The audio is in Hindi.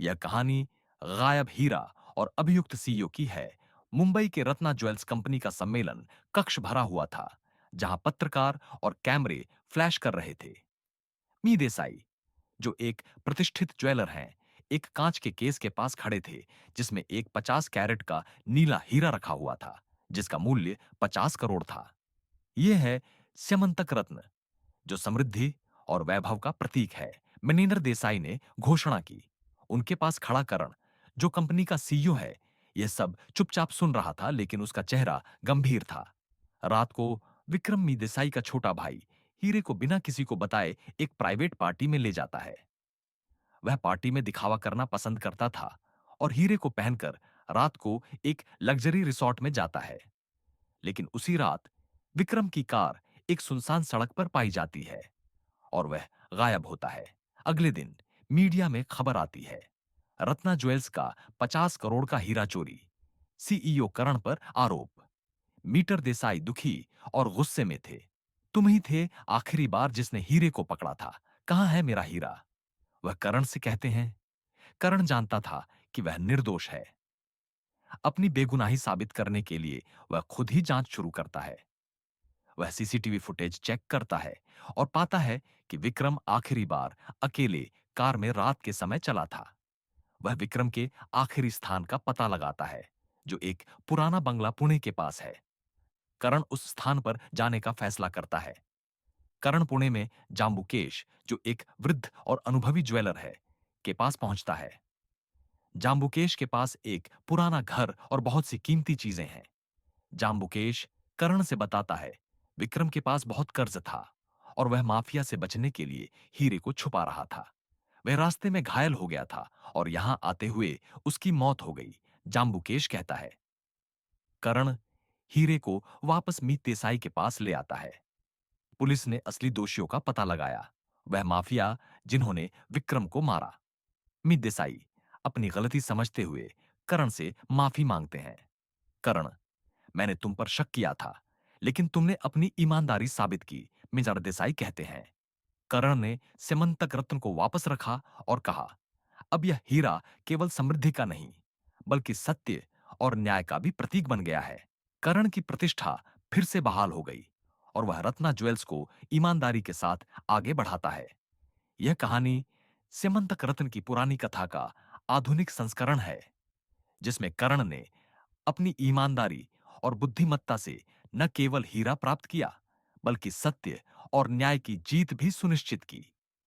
यह कहानी गायब हीरा और अभियुक्त सीईओ की है। मुंबई के रत्ना ज्वेल्स कंपनी का सम्मेलन कक्ष भरा हुआ था, जहां पत्रकार और कैमरे फ्लैश कर रहे थे। मी देसाई, जो एक प्रतिष्ठित ज्वेलर हैं, एक कांच के केस के पास खड़े थे, जिसमें एक 50 कैरेट का नीला हीरा रखा हुआ था, जिसका मूल्य 50 करोड़ था। यह है स्यमंतक रत्न, जो समृद्धि और वैभव का प्रतीक है। मनिंदर देसाई ने घोषणा की। उनके पास खड़ा करण, जो कंपनी का सीईओ है, यह सब चुपचाप सुन रहा था, लेकिन उसका चेहरा गंभीर था। रात को विक्रम मी देसाई का छोटा भाई हीरे को बिना किसी को बताए एक प्राइवेट पार्टी में ले जाता है। वह पार्टी में दिखावा करना पसंद करता था और हीरे को पहनकर रात को एक लग्जरी रिसॉर्ट में जाता है। लेकिन उसी रात विक्रम की कार एक सुनसान सड़क पर पाई जाती है और वह गायब होता है। अगले दिन मीडिया में खबर आती है, रत्ना ज्वेल्स का 50 करोड़ का हीरा चोरी, सीईओ करण पर आरोप। मीटर देसाई दुखी और गुस्से में थे। तुम ही थे आखिरी बार जिसने हीरे को पकड़ा था, कहां है मेरा हीरा? वह करण से कहते हैं। करण जानता था कि वह निर्दोष है। अपनी बेगुनाही साबित करने के लिए वह खुद ही जांच शुरू करता है। वह सीसीटीवी फुटेज चेक करता है और पाता है कि विक्रम आखिरी बार अकेले कार में रात के समय चला था। वह विक्रम के आखिरी स्थान का पता लगाता है, जो एक पुराना बंगला पुणे के पास है। करण उस स्थान पर जाने का फैसला करता है। करण पुणे में जाम्बुकेश, जो एक वृद्ध और अनुभवी ज्वेलर है, के पास पहुंचता है। जाम्बुकेश के पास एक पुराना घर और बहुत सी कीमती चीजें हैं। जाम्बुकेश करण से बताता है, विक्रम के पास बहुत कर्ज था और वह माफिया से बचने के लिए हीरे को छुपा रहा था। वह रास्ते में घायल हो गया था और यहां आते हुए उसकी मौत हो गई, जाम्बुकेश कहता है। करण हीरे को वापस मीत देसाई के पास ले आता है। पुलिस ने असली दोषियों का पता लगाया, वह माफिया जिन्होंने विक्रम को मारा। मीत देसाई अपनी गलती समझते हुए करण से माफी मांगते हैं। करण, मैंने तुम पर शक किया था, लेकिन तुमने अपनी ईमानदारी साबित की, मिजाड़ देसाई कहते हैं। करण ने सिमंतक रत्न को वापस रखा और कहा, अब यह हीरा केवल समृद्धि का नहीं, बल्कि सत्य और न्याय का भी प्रतीक बन गया है। करण की प्रतिष्ठा फिर से बहाल हो गई और वह रत्ना ज्वेल्स को ईमानदारी के साथ आगे बढ़ाता है। यह कहानी सिमंतक रत्न की पुरानी कथा का आधुनिक संस्करण है, जिसमें करण ने अपनी ईमानदारी और बुद्धिमत्ता से न केवल हीरा प्राप्त किया, बल्कि सत्य और न्याय की जीत भी सुनिश्चित की।